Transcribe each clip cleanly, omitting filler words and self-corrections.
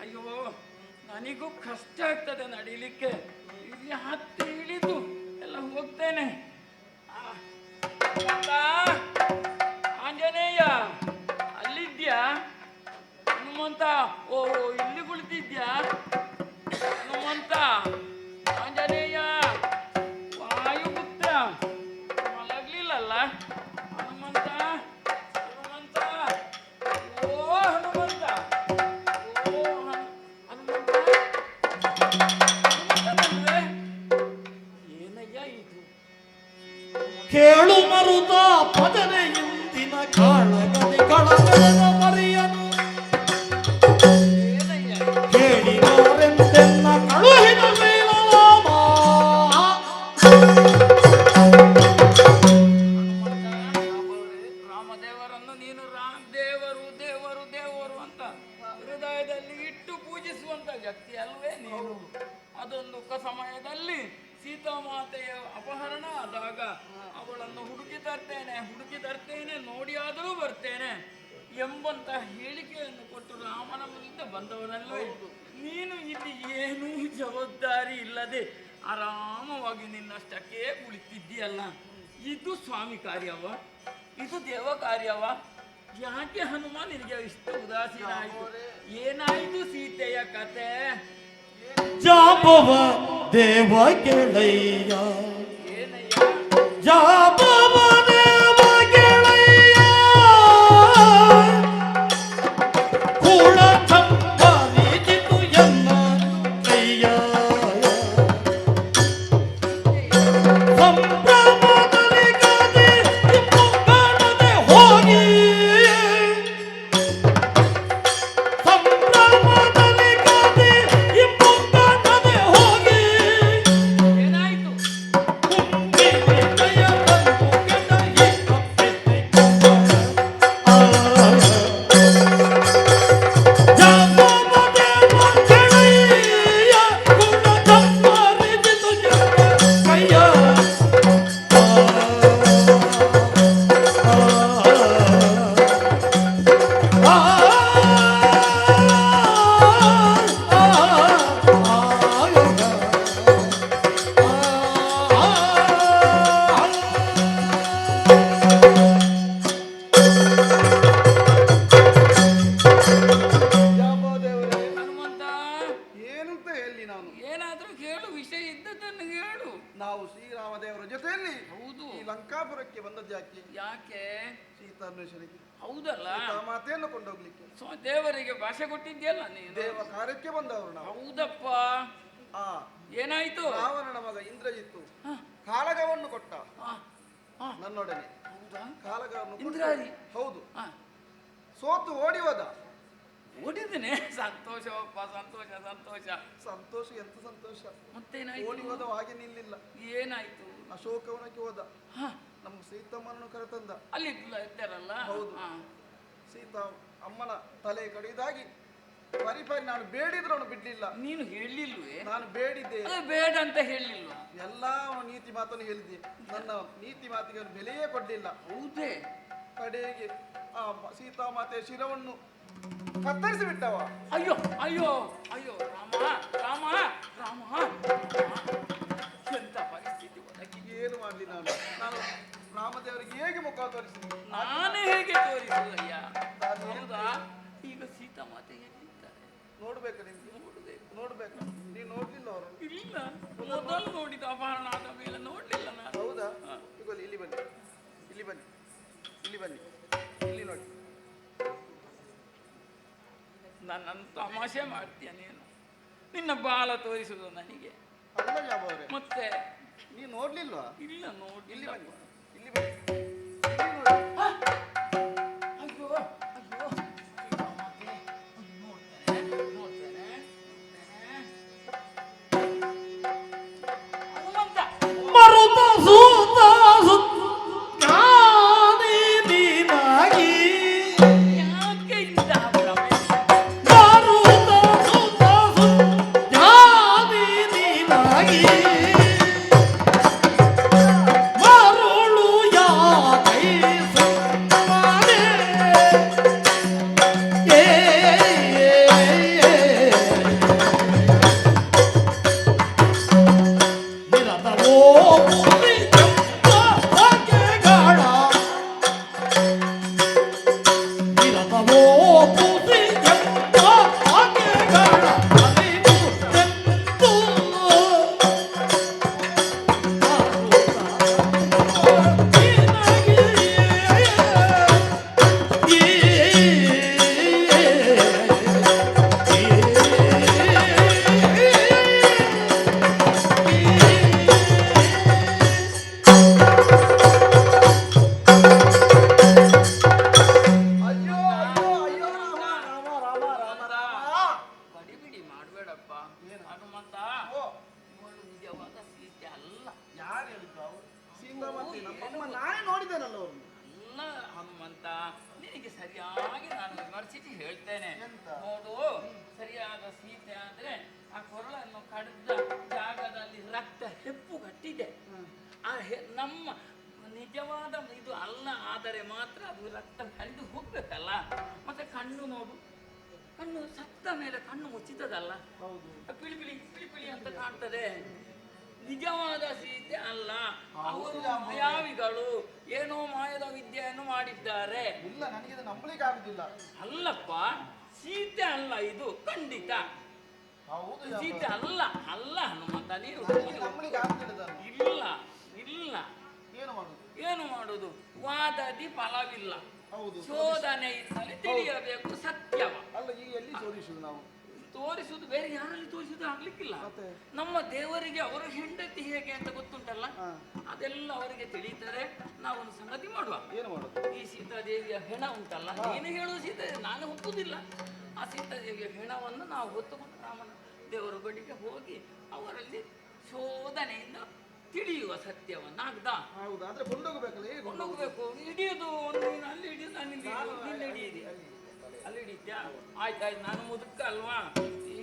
ಅಯ್ಯೋ, ನನಗೂ ಕಷ್ಟ ಆಗ್ತದೆ ನಡೀಲಿಕ್ಕೆ. ಇಲ್ಲಿ ಹತ್ತಿ ಇಳಿದು ಎಲ್ಲ ಹೋಗ್ತೇನೆ. ಆಂಜನೇಯ, ಅಲ್ಲಿದ್ಯಾ? ಹನುಮಂತ, ಓ ಇಲ್ಲಿ ಕುಳಿತಿದ್ಯಾ? ಹನುಮಂತ, ಆಂಜನೇಯ, ವಾಯುಪುತ್ರ, ಮಲಗ್ಲಿಲ್ಲಲ್ಲ ಹನುಮಂತ? ಹನುಮಂತ, ಓ ಹನುಮಂತ, ಓ ಹನುಮಂತ, ಏನಯ್ಯ ಇದು? ಕೇಳು ಮರುತ ಭಜನೆ ಇಂದಿನ ಕಾಳಗದಿ ಕಳಗದ ಮರಿಯನು ಕೇಳಿದರೆಂದೆನ್ನ ಕಳುಹಿದ ಮೇಲಾಮ. ರಾಮದೇವರನ್ನು ನೀನು ದೇವರು ದೇವರು ದೇವರು ಅಂತ ಹೃದಯದಲ್ಲಿ ಇಟ್ಟು ಪೂಜಿಸುವಂತ ವ್ಯಕ್ತಿ ಅಲ್ವೇ ನೀನು? ಅದೊಂದು ಸಮಯದಲ್ಲಿ ಸೀತಾಮಾತೆಯ ಅಪಹರಣ ಆದಾಗ ಅವಳನ್ನು ಹುಡುಕಿ ತರ್ತೇನೆ ನೋಡಿಯಾದರೂ ಬರ್ತೇನೆ ಎಂಬಂತ ಹೇಳಿಕೆಯನ್ನು ಕೊಟ್ಟು ರಾಮನ ಮುಂದೆ ಬಂದವನಲ್ಲವೇ ನೀನು? ಇಲ್ಲಿ ಏನೂ ಜವಾಬ್ದಾರಿ ಇಲ್ಲದೆ ಆರಾಮವಾಗಿ ನಿನ್ನಷ್ಟಕ್ಕೆ ಕುಳಿತಿದ್ದೀಯಲ್ಲ. ಇದು ಸ್ವಾಮಿ ಕಾರ್ಯವ? ಇದು ದೇವ ಕಾರ್ಯವ? ಯಾಕೆ ಹನುಮ ನಿನಗೆ ಇಷ್ಟು ಉದಾಸೀನ ಆಯಿತು? ಏನಾಯಿತು ಸೀತೆಯ ಕತೆ? ಜಾಬವ ದೇವ ಗೆಳೆಯ, ಜಾಬವ ದೇವ ಗೆಳೆಯ, ಕೂಡ ಚಂಪರಿಜಿತು ಎನ್ನ ಕೈಯ. ಸಂಭ್ರಮದಲ್ಲಿ ಗಾದೆ ಕಾಣದೆ ಹೋಗಿ, ಸಂಭ್ರಮದಲ್ಲಿ ಗಾದೆ ಕಾಣದೆ ಹೋಗಿ, ಏನಾಯಿತು? ಕುಂಬಿನಿ ಜಯ ಬಂದು ಕೆಡಹಿ ಕಪ್ಪಿಸಿ ಜಾಬವ ದೇವ ಗೆಳೆಯ, ಕೂಡ ಚಂಪರಿಜಿತು ಎನ್ನ ಕೈಯ. ಹನುಮಂತ, ಏನಂತ ಹೇಳಿ ನಾನು? ಏನಾದ್ರೂ ಹೇಳು, ವಿಷಯ ಇದ್ದದ್ದನ್ನು ಹೇಳು. ನಾವು ಶ್ರೀರಾಮದೇವರ ಜೊತೆಯಲ್ಲಿ ಹೌದು. ಈ ಲಂಕಾಪುರಕ್ಕೆ ಬಂದದ್ದು ಯಾಕೆ? ಯಾಕೆ? ಸೀತಾನ್ವೇಷಣೆಗೆ, ಹೌದಲ್ಲ, ಸೀತಾಮಾತೆಯನ್ನು ಕೊಂಡೋಗ್ಲಿಕ್ಕೆ, ದೇವರಿಗೆ ಭಾಷೆ ಕೊಟ್ಟಿದ್ಯಲ್ಲ ನೀನು. ದೇವ ಕಾರ್ಯಕ್ಕೆ ಬಂದವರು ನಾವು. ಹೌದಪ್ಪ. ಆ ಏನಾಯ್ತು? ರಾವಣನ ಮಗ ಇಂದ್ರಜಿತ್ತು ಹ, ಕಾಳಗವನ್ನು ಕೊಟ್ಟ ಹ, ಹ. ನನ್ನೊಡನೆ. ಹೌದಾ? ಕಾಳಗವನ್ನು ಕೊಟ್ಟು- ಇಂದ್ರಾರಿ? ಹೌದು. ಹ, ಸೋತು ಓಡಿ ಹೋದ. ಓಡಿದ್ದೇನೆ. ಸಂತೋಷವಪ್ಪ, ಸಂತೋಷ ಸಂತೋಷ. ಸಂತೋಷ, ಎಂತ ಸಂತೋಷ! ಓಡಿ ಮತ್ತೇನಾಯ್ತು? ಹೋದ ಹಾಗೆ ನಿಲ್ಲಿಲ್ಲ. ಏನಾಯ್ತು? ಅಶೋಕವನಕ್ಕೆ ಹೋದ. ಹ, ನಮ್ಮ ಸೀತಮ್ಮನನ್ನು ಕರೆತಂದ. ಅಲ್ಲಿ ಇದ್ದಾರಲ್ಲ. ಹೌದು. ಹ. ಸೀತಾ ಅಮ್ಮನ ತಲೆ ಕಡಿದಾಗಿ ಪರಿಪಾರಿ ನಾನು ಬೇಡಿದ್ರು ಅವನು ಬಿಡ್ಲಿಲ್ಲ. ನೀನು ಹೇಳಿಲ್ವೇ? ನಾನು ಬೇಡಿದ್ದೆ, ಅದು ಬೇಡ ಅಂತ ಹೇಳಿಲ್ವ? ಎಲ್ಲ ಅವನು ನೀತಿ ಮಾತನ್ನು ಹೇಳಿದ್ದೆ. ನನ್ನ ನೀತಿ ಮಾತಿಗೆ ಅವನು ಬೆಲೆಯೇ ಕೊಡ್ಲಿಲ್ಲ. ಹೌದೇ? ಕಡೆಗೆ ಆ ಸೀತಾಮಾತೆಯ ಶಿರವನ್ನು ಕತ್ತರಿಸಿ ಬಿಟ್ಟವ. ಅಯ್ಯೋ ಅಯ್ಯೋ ಅಯ್ಯೋ, ರಾಮ ರಾಮ ರಾಮ ರಾಮ. ಎಂತ ಪರಿಸ್ಥಿತಿ ಒದಗಿ. ಏನು ಮಾಡಲಿ ನಾನು? ನಾನು ರಾಮದೇವರಿಗೆ ಹೇಗೆ ಮುಖ ತೋರಿಸಿದೆ? ನಾನೇ ಹೇಗೆ ತೋರಿಸುದಯ್ಯ? ಹೌದಾ? ಈಗ ಸೀತಾಮಾತೆ ಎಲ್ಲಿದ್ದಾರೆ? ನೋಡ್ಬೇಕು ನಿಮ್ಗೆ? ನೋಡ್ಬೇಕು. ನೀನು ನೋಡ್ಲಿಲ್ಲ ಅವರು? ಇಲ್ಲ, ಮೊದಲು ನೋಡಿದ ಅಪಹರಣ ಆದ ಮೇಲೆ ನೋಡ್ಲಿಲ್ಲ ನಾನು. ಹೌದಾ? ಈಗ ಇಲ್ಲಿ ಬನ್ನಿ, ಇಲ್ಲಿ ಬನ್ನಿ, ಇಲ್ಲಿ ಬನ್ನಿ, ಇಲ್ಲಿ ನೋಡಿ. ನನ್ನನ್ನು ತಮಾಷೆ ಮಾಡ್ತೀಯ ನೀನು? ನಿನ್ನ ಬಾಲ ತೋರಿಸುದು ನನಗೆ? ಅಲ್ಲ ಜಾಬವ್ರೆ, ಮತ್ತೆ ನೀನು ನೋಡ್ಲಿಲ್ವಾ? ಇಲ್ಲ, ನೋಡಿ. ಇಲ್ಲಿ ಬನ್ನಿ, ಇಲ್ಲಿ ಬನ್ನಿ, ಇಲ್ಲಿ ನೋಡಿ. ಅಯ್ಯೋ ಅಯ್ಯೋ, ಸೀತಾಮಾತೆ. ನೋಡ್ತೇನೆ ನೋಡ್ತೇನೆ ಹನುಮಂತ. ಮರುತ ಸೂತ ಜ್ಞಾನಿ ನೀನಾಗಿ, ಯಾಕೆ ಇಂತಹ ಭ್ರಮೆ? ಮರುತ ಸೂತ ಜ್ಞಾನಿ ನೀನಾಗಿ, ಮರುಳು ಯಾಕೈ ಸಮಾನೆ. ನಮ್ಮ ನಿಜವಾದ ಇದು ಅಲ್ಲ. ಆದರೆ ಮಾತ್ರ ಅದು ರಕ್ತ ಹರಿದು ಹೋಗ್ಬೇಕಲ್ಲ. ಮತ್ತೆ ಕಣ್ಣು ನೋಡು, ಕಣ್ಣು ಸತ್ತ ಮೇಲೆ ಕಣ್ಣು ಮುಚ್ಚಿತದಲ್ಲ, ಹೌದು. ಪಿಳಿ ಪಿಳಿ ಪಿಳಿ ಪಿಳಿ ಅಂತ ಕಾಣ್ತದೆ. ನಿಜವಾದ ಸೀತೆ ಅಲ್ಲ, ಅವರು ಮಾಯಾವಿಗಳು, ಏನೋ ಮಾಯದ ವಿದ್ಯೆಯನ್ನು ಮಾಡಿದ್ದಾರೆ. ಇಲ್ಲ, ನನಗೆ ಇದು ನಂಬಲಿಕ್ಕೆ ಆಗುದಿಲ್ಲ. ಅಲ್ಲಪ್ಪ, ಸೀತೆ ಅಲ್ಲ ಇದು ಖಂಡಿತ. ಹೌದು, ಸೀತೆ ಅಲ್ಲ ಅಲ್ಲ ಹನುಮಂತ, ನೀನು ನನಗೆ ನಂಬಲಿಕ್ಕೆ ಆಗುದಿಲ್ಲ ಇದನ್ನು. ಇಲ್ಲ ಇಲ್ಲ, ಏನು ಮಾಡುದು? ಏನು ಮಾಡುದು? ವಾದದಿ ಫಲವಿಲ್ಲ, ಹೌದು. ಶೋಧನೆಯಿಂದಲೇ ತಿಳಿಯಬೇಕು ಸತ್ಯವ. ಅಲ್ಲ, ಈಗ ಎಲ್ಲಿ ತೋರಿಸುದು ನಾವು? ತೋರಿಸುದು ಬೇರೆ ಯಾರಲ್ಲಿ ತೋರಿಸುದು ಆಗ್ಲಿಕ್ಕಿಲ್ಲ. ಮತ್ತೆ? ನಮ್ಮ ದೇವರಿಗೆ ಅವರ ಹೆಂಡತಿ ಹೇಗೆ ಅಂತ ಗೊತ್ತುಂಟಲ್ಲ, ಹಾ. ಅದೆಲ್ಲ ಅವರಿಗೆ ತಿಳಿತಾರೆ. ನಾವೊಂದು ಸಂಗತಿ ಮಾಡುವ. ಏನು ಮಾಡುದು? ಈ ಸೀತಾದೇವಿಯ ಹೆಣ ಉಂಟಲ್ಲ, ನೀನು ಹೇಳುವ ಸೀತೆ, ನಾನು ಒಪ್ಪುದಿಲ್ಲ. ಆ ಸೀತಾದೇವಿಯ ಹೆಣವನ್ನು ನಾವು ಹೊತ್ತುಕೊಂಡು ರಾಮನ ದೇವರ ಬಳಿಗೆ ಹೋಗಿ ಅವರಲ್ಲಿ ಶೋಧನೆಯಿಂದ ತಿಳಿಯುವ ಸತ್ಯವನ್ನ ಆಗ್ದ. ಹೌದು, ಆದ್ರೆ ಕೊಂಡೋಗ್ಬೇಕಲ್ಲ. ಹೇಗೆ ಕೊಂಡೋಗ್ಬೇಕು? ಹಿಡಿಯುದು ನೀನು ಅಲ್ಲಿ ಹಿಡಿಯುದು, ನಾನು ಇಲ್ಲಿ ಹಿಡಿಯುದು, ನೀನು ಹಿಡಿಯಿರಿ. ಅಲ್ಲಿ ಹಿಡಿತ್ಯಾ? ಆಯ್ತಾಯ್ತು, ನಾನು ಮುದುಕ ಅಲ್ವಾ. ಈ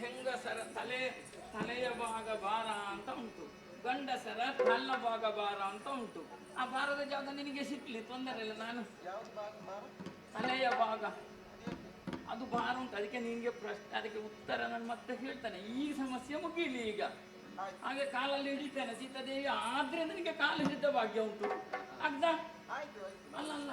ಹೆಂಗಸರ ತಲೆಯ ಭಾಗ ಭಾರ ಅಂತ ಉಂಟು, ಗಂಡಸರ ಕಲ್ಲ ಭಾಗ ಭಾರ ಅಂತ ಉಂಟು. ಆ ಭಾರದ ಜಾಗ ನಿನಗೆ ಸಿಕ್ಲಿ, ತೊಂದರೆ ಇಲ್ಲ. ನಾನು ಯಾವ್ದು ಬಾರ? ತಲೆಯ ಭಾಗ ಅದು ಭಾರ ಉಂಟು, ಅದಕ್ಕೆ ನಿನಗೆ ಪ್ರಶ್ನೆ, ಅದಕ್ಕೆ ಉತ್ತರ ನಾನು ಮತ್ತೆ ಹೇಳ್ತಾನೆ. ಈ ಸಮಸ್ಯೆ ಮುಗಿಲಿ ಈಗ. ಹಾಗೆ ಕಾಲಲ್ಲಿ ಹಿಡಿತೇನೆ ಸೀತಾದೇವಿ, ಆದ್ರೆ ನಿನಗೆ ಕಾಲು ಹಿಡಿದ ಭಾಗ್ಯ ಉಂಟು. ಆಗ್ದ? ಆಯ್ತು ಆಯ್ತು. ಅಲ್ಲ ಅಲ್ಲ